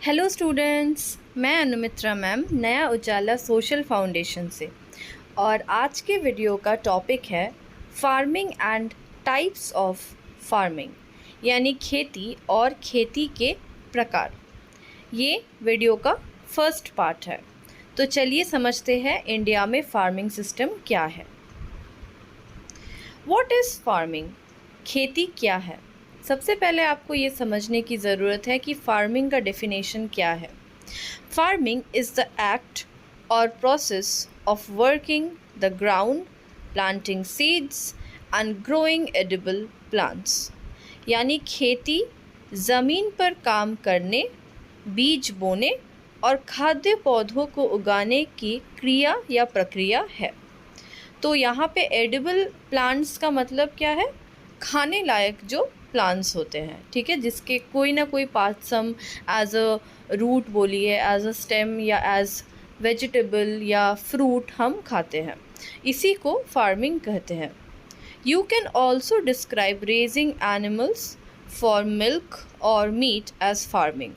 Hello students, मैं अनुमित्रा ma'am नया उजाला social foundation से। और आज के वीडियो का टॉपिक है farming and types of farming, यानी खेती और खेती के प्रकार। ये वीडियो का फर्स्ट पार्ट है। तो चलिए समझते हैं इंडिया में फार्मिंग सिस्टम क्या है। What is farming? खेती क्या है? सबसे पहले आपको ये समझने की ज़रूरत है कि फार्मिंग का डेफिनेशन क्या है। फार्मिंग इज़ द एक्ट और process of working the ground, planting seeds and growing edible plants. यानी खेती ज़मीन पर काम करने, बीज बोने और खाद्य पौधों को उगाने की क्रिया या प्रक्रिया है। तो यहाँ पे एडिबल प्लांट्स का मतलब क्या है? खाने लायक जो प्लांट्स होते हैं, ठीक है, जिसके कोई ना कोई पार्ट्स हम एज अ रूट बोलिए, एज अ स्टेम या एज वेजिटेबल या फ्रूट हम खाते हैं, इसी को फार्मिंग कहते हैं। You can also describe raising animals for milk और मीट एज फार्मिंग।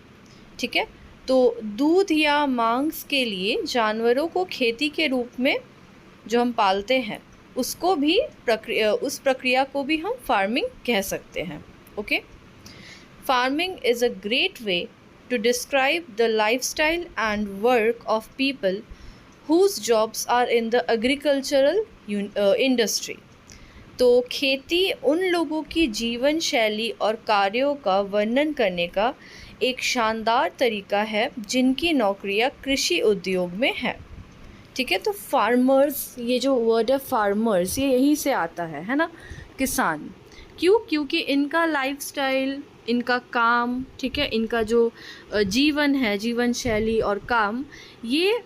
ठीक है, तो दूध या मांस के लिए जानवरों को खेती के रूप में जो हम पालते हैं उसको भी उस प्रक्रिया को भी हम फार्मिंग कह सकते हैं। Okay, farming is a great way to describe the lifestyle and work of people whose jobs are in the agricultural industry. तो खेती उन लोगों की जीवन शैली और कार्यों का वर्णन करने का एक शानदार तरीका है जिनकी नौकरियां कृषि उद्योग में है। ठीक है, तो फार्मर्स, ये जो वर्ड है फार्मर्स, ये यहीं से आता है ना, किसान। क्यों? क्योंकि इनका लाइफस्टाइल, इनका काम, ठीक है, इनका जो जीवन है, जीवन शैली और काम, ये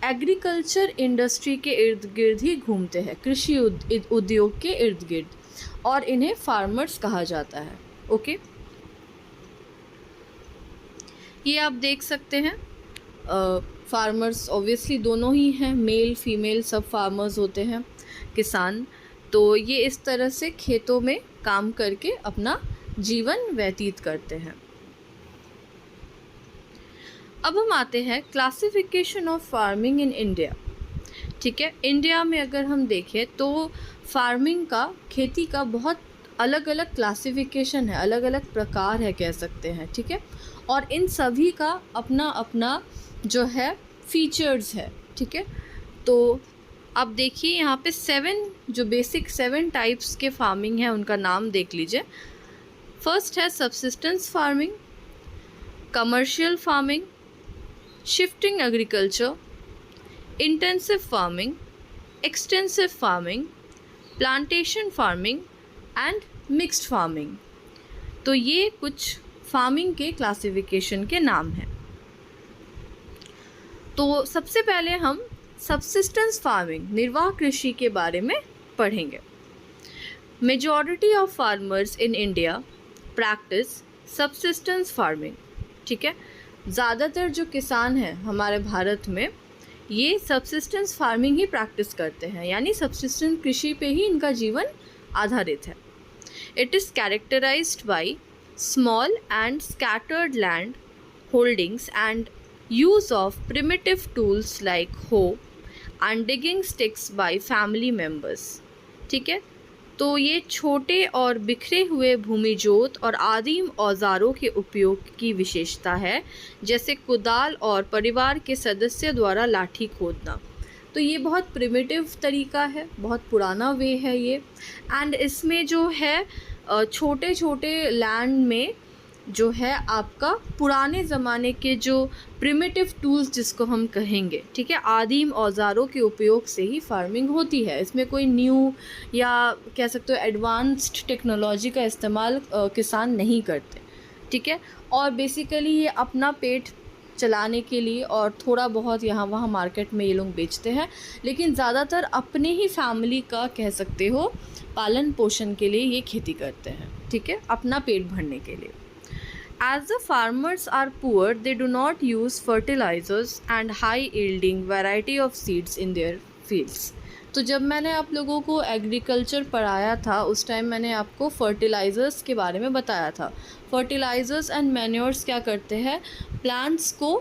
एग्रीकल्चर इंडस्ट्री के इर्द गिर्द ही घूमते हैं, कृषि उद्योग के इर्द गिर्द, और इन्हें फार्मर्स कहा जाता है। ओके, ये आप देख सकते हैं। फार्मर्स ऑब्वियसली दोनों ही हैं, मेल फीमेल सब फार्मर्स होते हैं, किसान। तो ये इस तरह से खेतों में काम करके अपना जीवन व्यतीत करते हैं। अब हम आते हैं classification of farming in India. ठीक है, इंडिया में अगर हम देखें तो फार्मिंग का, खेती का बहुत अलग अलग क्लासिफिकेशन है, अलग अलग प्रकार है कह सकते हैं। ठीक है, और इन सभी का अपना अपना जो है फीचर्स है। ठीक है, तो अब देखिए यहाँ पे 7 टाइप्स के फार्मिंग है, उनका नाम देख लीजिए। फर्स्ट है subsistence farming, commercial farming, shifting agriculture, intensive farming, extensive farming, plantation farming and mixed farming. तो ये कुछ फार्मिंग के क्लासिफिकेशन के नाम हैं। तो सबसे पहले हम सबसिस्टेंस फार्मिंग, निर्वाह कृषि के बारे में पढ़ेंगे। Majority of farmers in India practice subsistence farming. ठीक है, ज़्यादातर जो किसान हैं हमारे भारत में, ये सबसिस्टेंस फार्मिंग ही प्रैक्टिस करते हैं, यानी सबसिस्टेंस कृषि पे ही इनका जीवन आधारित है। It is characterised by small and scattered land holdings and use of primitive tools like hoe and digging sticks by family members। ठीक है, तो ये छोटे और बिखरे हुए भूमि जोत और आदिम औजारों के उपयोग की विशेषता है, जैसे कुदाल और परिवार के सदस्य द्वारा लाठी खोदना। तो ये बहुत प्रिमिटिव तरीका है, बहुत पुराना वे है ये। एंड इसमें जो है छोटे छोटे लैंड में जो है आपका पुराने ज़माने के जो प्रिमिटिव टूल्स जिसको हम कहेंगे, ठीक है, आदिम औजारों के उपयोग से ही फार्मिंग होती है। इसमें कोई न्यू या कह सकते हो एडवांस्ड टेक्नोलॉजी का इस्तेमाल किसान नहीं करते। ठीक है, और बेसिकली ये अपना पेट चलाने के लिए और थोड़ा बहुत यहाँ वहाँ मार्केट में ये लोग बेचते हैं, लेकिन ज़्यादातर अपने ही फैमिली का कह सकते हो पालन पोषण के लिए ये खेती करते हैं। ठीक है, अपना पेट भरने के लिए। As the farmers are poor, they do not use fertilizers and high-yielding variety of seeds in their fields। तो जब मैंने आप लोगों को एग्रीकल्चर पढ़ाया था उस टाइम मैंने आपको फर्टिलाइज़र्स के बारे में बताया था। फर्टिलाइज़र्स एंड मैन्योर्स क्या करते हैं, प्लांट्स को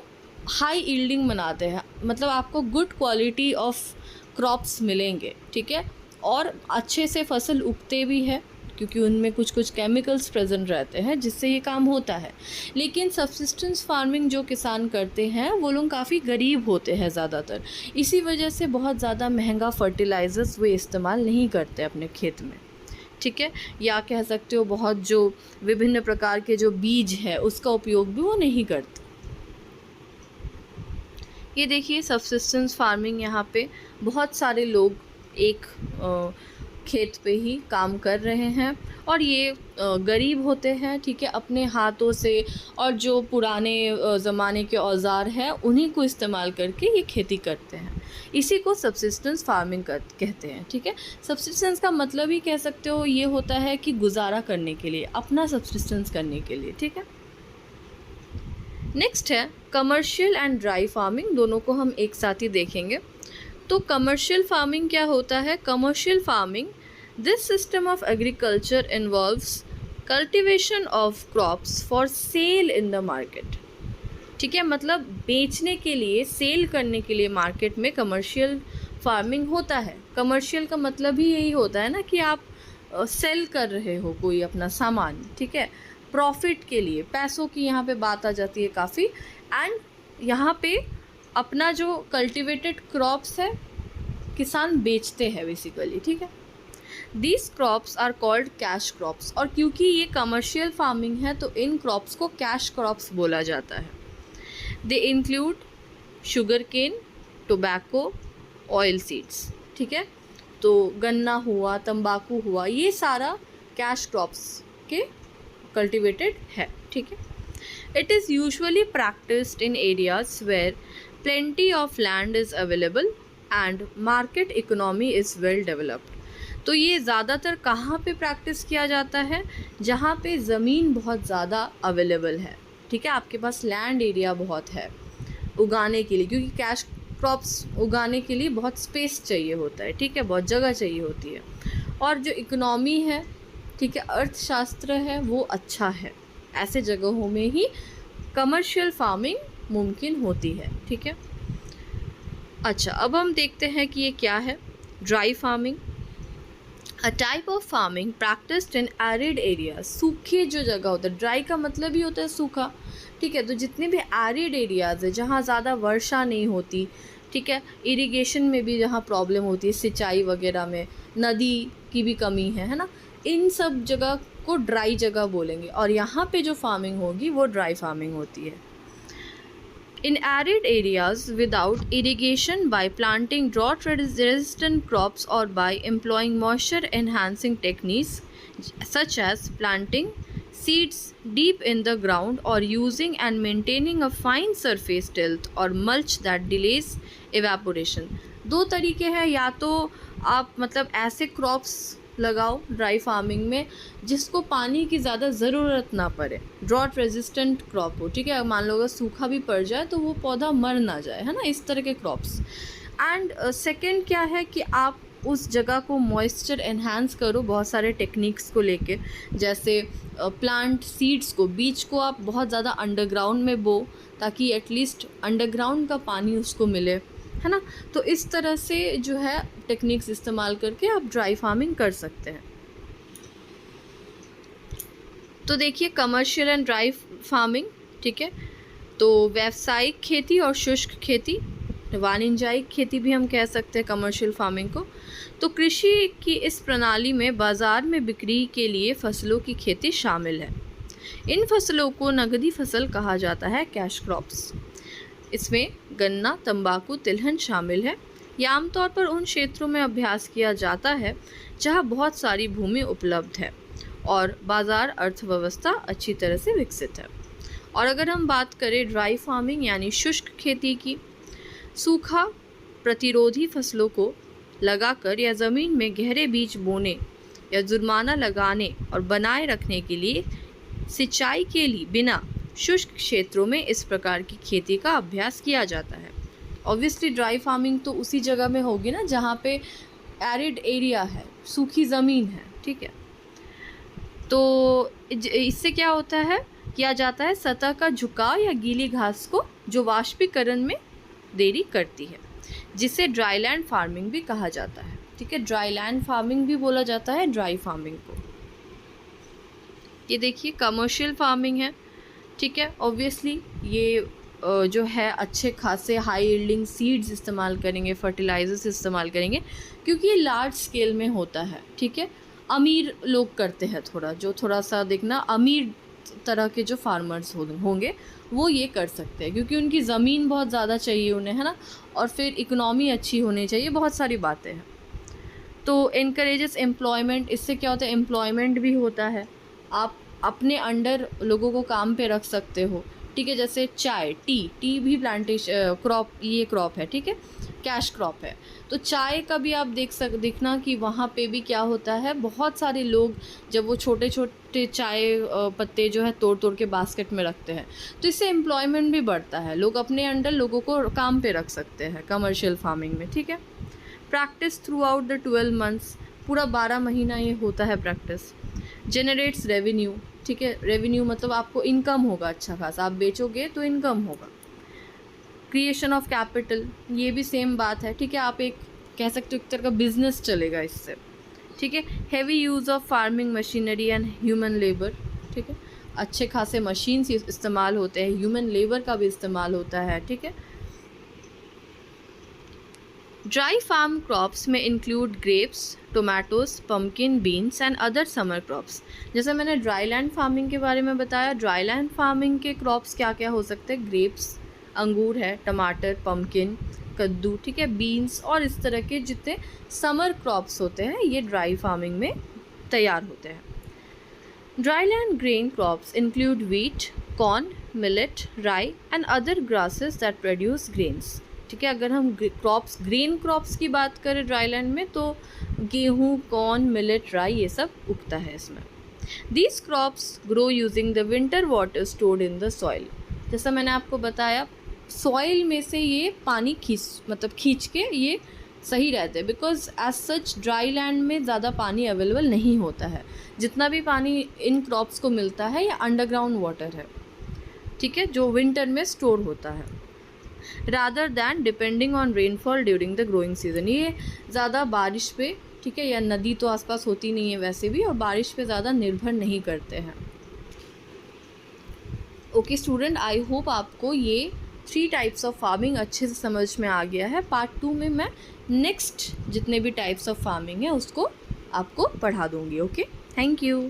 हाई यील्डिंग बनाते हैं, मतलब आपको गुड क्वालिटी ऑफ क्रॉप्स मिलेंगे, ठीक है, और अच्छे से फसल उगते भी है क्योंकि उनमें कुछ कुछ केमिकल्स प्रेजेंट रहते हैं जिससे ये काम होता है। लेकिन सब्सिस्टेंस फार्मिंग जो किसान करते हैं वो लोग काफ़ी गरीब होते हैं ज़्यादातर, इसी वजह से बहुत ज़्यादा महंगा फर्टिलाइज़र्स वे इस्तेमाल नहीं करते अपने खेत में, ठीक है, या कह सकते हो बहुत जो विभिन्न प्रकार के जो बीज है उसका उपयोग भी वो नहीं करते। ये देखिए सब्सिस्टेंस फार्मिंग, यहाँ पे बहुत सारे लोग एक खेत पे ही काम कर रहे हैं और ये गरीब होते हैं, ठीक है, अपने हाथों से और जो पुराने ज़माने के औज़ार हैं उन्हीं को इस्तेमाल करके ये खेती करते हैं। इसी को सब्सिस्टेंस फार्मिंग कहते हैं, ठीक है। सब्सिस्टेंस का मतलब ही कह सकते हो ये होता है कि गुजारा करने के लिए, अपना सब्सिस्टेंस करने के लिए, ठीक है। नेक्स्ट है कमर्शियल एंड ड्राई फार्मिंग, दोनों को हम एक साथ ही देखेंगे। तो कमर्शियल फार्मिंग क्या होता है? Commercial farming, this system of agriculture involves cultivation of crops for sale in the market, ठीक है, मतलब बेचने के लिए, सेल करने के लिए मार्केट में कमर्शियल फार्मिंग होता है। कमर्शियल का मतलब ही यही होता है ना कि आप सेल कर रहे हो कोई अपना सामान, ठीक है, प्रॉफिट के लिए, पैसों की यहाँ पे बात आ जाती है काफ़ी। एंड यहाँ पे अपना जो कल्टिवेटेड क्रॉप्स है किसान बेचते हैं बेसिकली, ठीक है। These crops are called cash crops, और क्योंकि ये कमर्शियल फार्मिंग है तो इन क्रॉप्स को कैश क्रॉप्स बोला जाता है। They include sugar cane, tobacco, oil seeds, ठीक है, तो गन्ना हुआ, तंबाकू हुआ, ये सारा कैश क्रॉप्स के कल्टिवेटेड है, ठीक है। It is usually practised in areas where plenty of land is available and market economy is well developed। तो ये ज़्यादातर कहाँ पे प्रैक्टिस किया जाता है? जहाँ पे ज़मीन बहुत ज़्यादा अवेलेबल है, ठीक है, आपके पास लैंड एरिया बहुत है उगाने के लिए, क्योंकि कैश क्रॉप्स उगाने के लिए बहुत स्पेस चाहिए होता है, ठीक है, बहुत जगह चाहिए होती है, और जो इकोनॉमी है, ठीक है, अर्थशास्त्र है, वो अच्छा है। ऐसे जगहों में ही कमर्शियल फार्मिंग मुमकिन होती है, ठीक है। अच्छा, अब हम देखते हैं कि ये क्या है। Dry farming, a type of farming practised in arid area, सूखे जो जगह होता है, ड्राई का मतलब ही होता है सूखा, ठीक है, तो जितने भी एरिड एरियाज़ है जहाँ ज़्यादा वर्षा नहीं होती, ठीक है, इरिगेशन में भी जहाँ प्रॉब्लम होती है, सिंचाई वगैरह में, नदी की भी कमी है ना, इन सब जगह को ड्राई जगह बोलेंगे, और यहाँ पे जो फार्मिंग होगी वो ड्राई फार्मिंग होती है। In arid areas without irrigation, by planting drought resistant crops or by employing moisture enhancing techniques such as planting seeds deep in the ground or using and maintaining a fine surface tilth or mulch that delays evaporation। दो तरीके हैं, या तो आप मतलब ऐसे crops लगाओ dry farming में जिसको पानी की ज़्यादा ज़रूरत ना पड़े, ड्रॉट रेजिस्टेंट क्रॉप हो, ठीक है, मान लो अगर सूखा भी पड़ जाए तो वो पौधा मर ना जाए, है ना, इस तरह के क्रॉप्स। एंड सेकंड क्या है कि आप उस जगह को मॉइस्चर एनहांस करो बहुत सारे टेक्निक्स को लेके, जैसे प्लांट सीड्स को, बीज को आप बहुत ज़्यादा अंडरग्राउंड में बो ताकि एटलीस्ट अंडरग्राउंड का पानी उसको मिले, है ना, तो इस तरह से जो है टेक्निक्स इस्तेमाल करके आप ड्राई फार्मिंग कर सकते हैं। तो देखिए कमर्शियल एंड ड्राई फार्मिंग, ठीक है, तो व्यावसायिक खेती और शुष्क खेती, वाणिज्यिक खेती भी हम कह सकते हैं कमर्शियल फार्मिंग को। तो कृषि की इस प्रणाली में बाज़ार में बिक्री के लिए फसलों की खेती शामिल है। इन फसलों को नकदी फसल कहा जाता है, कैश क्रॉप्स। इसमें गन्ना, तंबाकू, तिलहन शामिल है। यह आमतौर पर उन क्षेत्रों में अभ्यास किया जाता है जहां बहुत सारी भूमि उपलब्ध है और बाज़ार अर्थव्यवस्था अच्छी तरह से विकसित है। और अगर हम बात करें ड्राई फार्मिंग यानी शुष्क खेती की, सूखा प्रतिरोधी फसलों को लगाकर या ज़मीन में गहरे बीज बोने या जुर्माना लगाने और बनाए रखने के लिए सिंचाई के लिए बिना शुष्क क्षेत्रों में इस प्रकार की खेती का अभ्यास किया जाता है। ऑब्वियसली ड्राई फार्मिंग तो उसी जगह में होगी ना जहाँ पे एरिड एरिया है, सूखी ज़मीन है, ठीक है। तो इससे क्या होता है, किया जाता है सतह का झुकाव या गीली घास को जो वाष्पीकरण में देरी करती है, जिसे ड्राईलैंड फार्मिंग भी कहा जाता है, ठीक है। ड्राईलैंड फार्मिंग भी बोला जाता है ड्राई फार्मिंग को। ये देखिए कमर्शियल फार्मिंग है, ठीक है। ऑब्वियसली ये जो है अच्छे खासे हाई यील्डिंग सीड्स इस्तेमाल करेंगे, फर्टिलाइजर्स इस्तेमाल करेंगे, क्योंकि ये लार्ज स्केल में होता है, ठीक है। अमीर लोग करते हैं, जो थोड़ा सा देखना अमीर तरह के जो फार्मर्स होंगे वो ये कर सकते हैं, क्योंकि उनकी ज़मीन बहुत ज़्यादा चाहिए उन्हें, है ना, और फिर इकोनॉमी अच्छी होनी चाहिए, बहुत सारी बातें हैं। तो इनकरेजेस एम्प्लॉयमेंट, इससे क्या होता है, एम्प्लॉयमेंट भी होता है, आप अपने अंडर लोगों को काम पे रख सकते हो, ठीक है। जैसे चाय, टी भी प्लांटेशन क्रॉप, ये क्रॉप है, ठीक है, कैश क्रॉप है। तो चाय का भी आप देखना कि वहाँ पे भी क्या होता है, बहुत सारे लोग जब वो छोटे छोटे चाय पत्ते जो है तोड़ तोड़ के बास्केट में रखते हैं, तो इससे एम्प्लॉयमेंट भी बढ़ता है, लोग अपने अंडर लोगों को काम पे रख सकते हैं कमर्शियल फार्मिंग में, ठीक है। Practice through out the 12 months, पूरा 12 महीना ये होता है प्रैक्टिस। जनरेट्स रेवेन्यू, ठीक है, रेवेन्यू मतलब आपको इनकम होगा अच्छा खासा, आप बेचोगे तो इनकम होगा। क्रिएशन ऑफ कैपिटल, ये भी सेम बात है, ठीक है, आप एक कह सकते हो एक तरह का बिजनेस चलेगा इससे, ठीक है। Heavy use of farming machinery and human labour, ठीक है, अच्छे खासे मशीन्स इस्तेमाल होते हैं, ह्यूमन लेबर का भी इस्तेमाल होता है, ठीक है। ड्राई फार्म क्रॉप्स में include grapes, tomatoes, pumpkin, beans and other summer crops. जैसे मैंने ड्राई लैंड फार्मिंग के बारे में बताया, ड्राई लैंड फार्मिंग के क्रॉप्स क्या क्या हो सकते हैं, ग्रेप्स, अंगूर है, टमाटर, पम्पकिन, कद्दू, ठीक है, बीन्स, और इस तरह के जितने समर क्रॉप्स होते हैं ये ड्राई फार्मिंग में तैयार होते हैं। Dry land grain crops include wheat, corn, millet, rye and other grasses that produce grains, ठीक है। अगर हम क्रॉप्स, ग्रेन क्रॉप्स की बात करें ड्राई लैंड में, तो गेहूँ, कॉर्न, मिलेट, राई, ये सब उगता है इसमें। These crops grow using the winter water stored in the soil. जैसा मैंने आपको बताया, सॉइल में से ये पानी खींच के ये सही रहते हैं, because as such dry land में ज़्यादा पानी अवेलेबल नहीं होता है, जितना भी पानी इन क्रॉप्स को मिलता है ये अंडरग्राउंड वाटर है, ठीक है, जो विंटर में स्टोर होता है, rather than depending on rainfall during the growing season. ये ज़्यादा बारिश पे, ठीक है, या नदी तो आसपास होती नहीं है वैसे भी, और बारिश पे ज़्यादा निर्भर नहीं करते हैं। ओके स्टूडेंट, आई होप आपको ये 3 टाइप्स ऑफ फार्मिंग अच्छे से समझ में आ गया है। पार्ट 2 में मैं नेक्स्ट जितने भी टाइप्स ऑफ फार्मिंग है उसको आपको पढ़ा दूँगी। Okay, thank you.